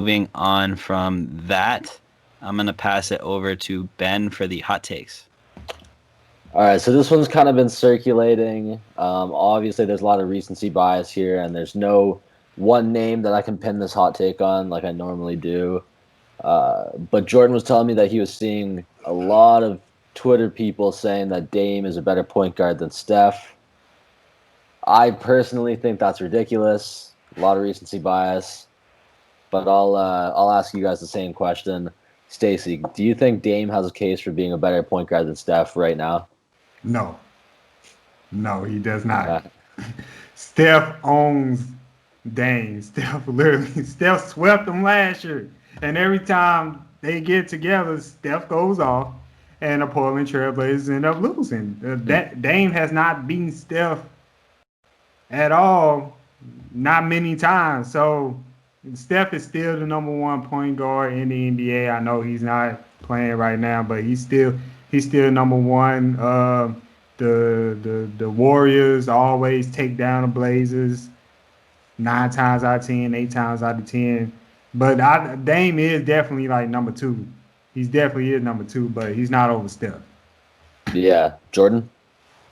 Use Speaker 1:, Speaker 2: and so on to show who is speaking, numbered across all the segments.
Speaker 1: moving on from that, I'm going to pass it over to Ben for the hot takes.
Speaker 2: All right, so this one's kind of been circulating. Obviously, there's a lot of recency bias here, and there's no one name that I can pin this hot take on like I normally do. But Jordan was telling me that he was seeing a lot of Twitter people saying that Dame is a better point guard than Steph. I personally think that's ridiculous. A lot of recency bias. But I'll ask you guys the same question. Stacey, do you think Dame has a case for being a better point guard than Steph right now?
Speaker 3: No. No, he does not.
Speaker 2: Okay.
Speaker 3: Steph owns Dame. Steph swept him last year. And every time they get together, Steph goes off, and the Portland Trailblazers end up losing. Dame has not beaten Steph at all, not many times. So Steph is still the number one point guard in the NBA. I know he's not playing right now, but he's still number one. The Warriors always take down the Blazers 9 times out of 10, 8 times out of 10. But Dame is definitely like number 2. He's definitely is number 2, but he's not over Steph.
Speaker 2: Yeah. Jordan?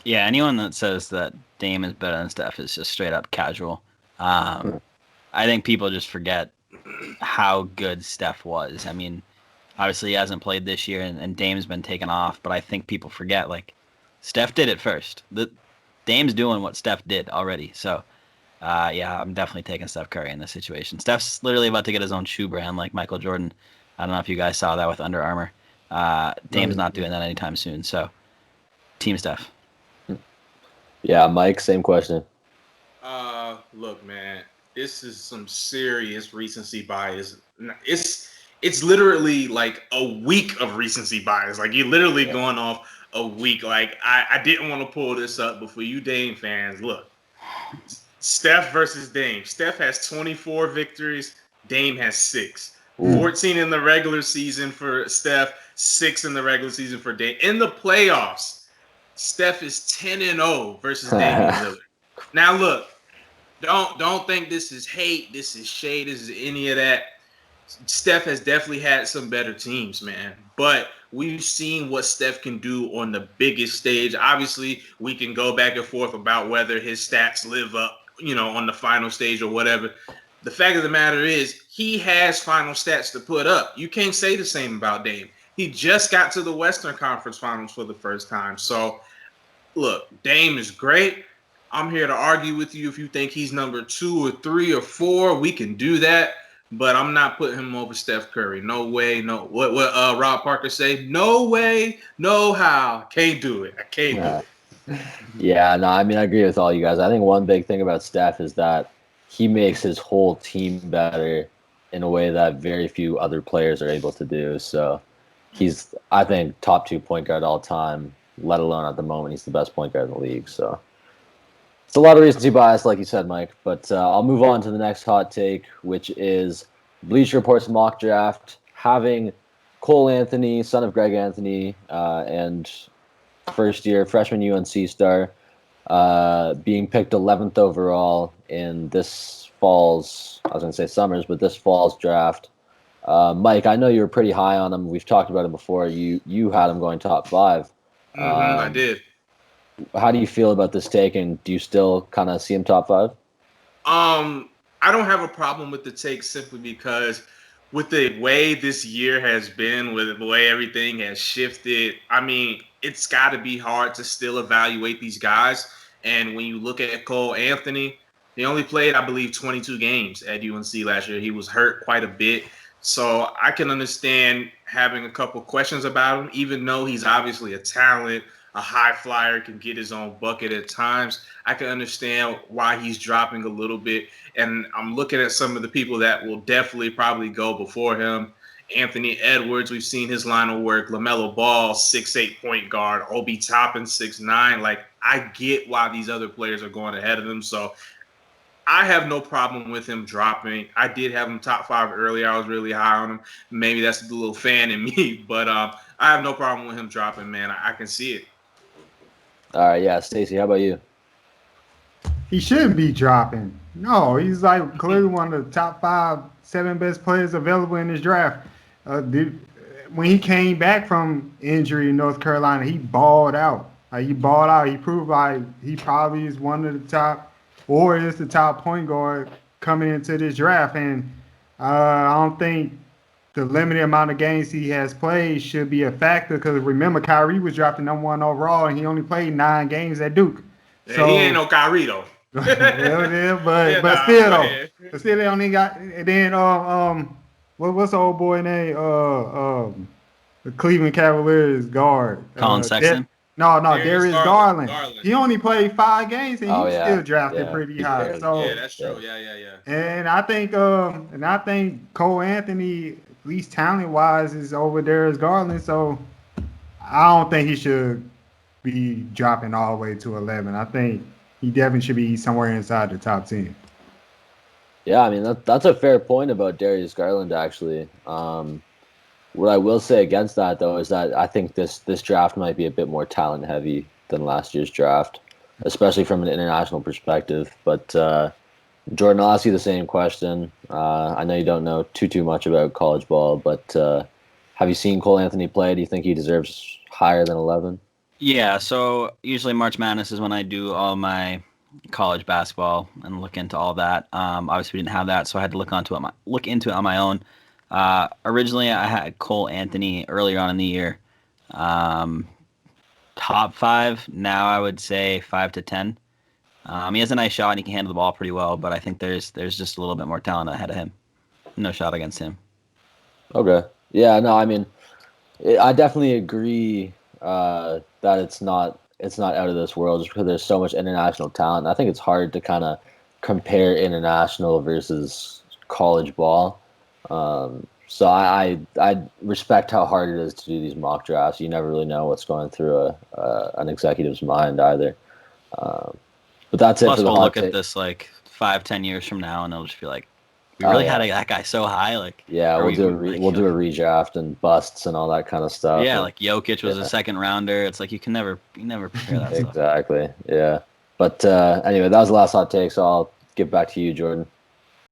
Speaker 1: Yeah, anyone that says that Dame is better than Steph is just straight up casual. I think people just forget how good Steph was. I mean, obviously he hasn't played this year, and Dame's been taken off, but I think people forget, like, Steph did it first. Dame's doing what Steph did already. So, yeah, I'm definitely taking Steph Curry in this situation. Steph's literally about to get his own shoe brand like Michael Jordan. I don't know if you guys saw that with Under Armour. Dame's not doing that anytime soon. So, Team Steph.
Speaker 2: Yeah, Mike, same question.
Speaker 4: Look, man, this is some serious recency bias. It's literally like a week of recency bias. Like, you're literally going off a week. Like, I didn't want to pull this up, but for you Dame fans, look. Steph versus Dame. Steph has 24 victories. Dame has 6. 14 in the regular season for Steph, 6 in the regular season for Dame. In the playoffs, Steph is 10-0 versus Damian Lillard. Now, look, don't think this is hate, this is shade, this is any of that. Steph has definitely had some better teams, man. But we've seen what Steph can do on the biggest stage. Obviously, we can go back and forth about whether his stats live up, on the final stage or whatever. The fact of the matter is, he has final stats to put up. You can't say the same about Dame. He just got to the Western Conference Finals for the first time. So, look, Dame is great. I'm here to argue with you. If you think he's number 2 or 3 or 4, we can do that. But I'm not putting him over Steph Curry. No way. No. What Rob Parker say? No way. No how. Can't do it. I can't do it.
Speaker 2: Yeah, no, I mean, I agree with all you guys. I think one big thing about Steph is that he makes his whole team better in a way that very few other players are able to do. So he's, I think, top 2 point guard all time, let alone at the moment he's the best point guard in the league. So it's a lot of recency bias, like you said, Mike. But I'll move on to the next hot take, which is Bleacher Report's mock draft having Cole Anthony, son of Greg Anthony, and first-year freshman UNC star, being picked 11th overall in this fall's, I was going to say summers, but this fall's draft. Mike, I know you were pretty high on him. We've talked about it before. You had him going top 5.
Speaker 4: I did.
Speaker 2: How do you feel about this take, and do you still kind of see him top 5?
Speaker 4: I don't have a problem with the take simply because with the way this year has been, with the way everything has shifted, I mean, it's got to be hard to still evaluate these guys. And when you look at Cole Anthony, he only played, I believe, 22 games at UNC last year. He was hurt quite a bit. So I can understand having a couple questions about him, even though he's obviously a talent, a high flyer, can get his own bucket at times. I can understand why he's dropping a little bit. And I'm looking at some of the people that will definitely probably go before him. Anthony Edwards, we've seen his line of work. LaMelo Ball, 6'8" point guard. Obi Toppin, 6'9". Like, I get why these other players are going ahead of him. So I have no problem with him dropping. I did have him top 5 earlier. I was really high on him. Maybe that's the little fan in me. But I have no problem with him dropping, man. I can see it.
Speaker 2: All right, yeah. Stacey, how about you?
Speaker 3: He should be dropping. No, he's like clearly one of the top 5 seven best players available in this draft. When he came back from injury in North Carolina, he balled out. He balled out. He proved like he probably is one of the top, or is the top point guard coming into this draft. And I don't think the limited amount of games he has played should be a factor, because remember, Kyrie was drafted #1 overall and he only played 9 games at Duke.
Speaker 4: Yeah, so, he ain't no Kyrie though.
Speaker 3: But still they only got. And then what's the old boy name? The Cleveland Cavaliers guard.
Speaker 1: Colin Sexton.
Speaker 3: Darius Garland. He only played 5 games and he was still drafted pretty high. So
Speaker 4: yeah, that's true. Yeah.
Speaker 3: And I think Cole Anthony, at least talent wise, is over Darius Garland. So I don't think he should be dropping all the way to 11. I think he definitely should be somewhere inside the top 10.
Speaker 2: Yeah, I mean that's a fair point about Darius Garland, actually. What I will say against that, though, is that I think this draft might be a bit more talent heavy than last year's draft, especially from an international perspective. But Jordan, I'll ask you the same question. I know you don't know too much about college ball, but have you seen Cole Anthony play? Do you think he deserves higher than 11?
Speaker 1: Yeah, so usually March Madness is when I do all my college basketball and look into all that. Obviously, we didn't have that, so I had to look into it on my own. Originally, I had Cole Anthony earlier on in the year, top 5. Now I would say 5 to 10. He has a nice shot and he can handle the ball pretty well, but I think there's just a little bit more talent ahead of him. No shot against him.
Speaker 2: Okay. Yeah. No. I mean, I definitely agree that it's not out of this world, just because there's so much international talent. I think it's hard to kind of compare international versus college ball. So I respect how hard it is to do these mock drafts. You never really know what's going through an executive's mind either. But that's
Speaker 1: Plus,
Speaker 2: it for the
Speaker 1: we'll look
Speaker 2: take.
Speaker 1: At this like 5-10 years from now, and they'll just be like, we really had that guy so high. Like,
Speaker 2: yeah, we'll do a redraft and busts and all that kind of stuff.
Speaker 1: Yeah, like Jokic was a second rounder. It's like you never prepare that stuff.
Speaker 2: Exactly. Yeah. But anyway, that was the last hot take. So I'll give back to you, Jordan.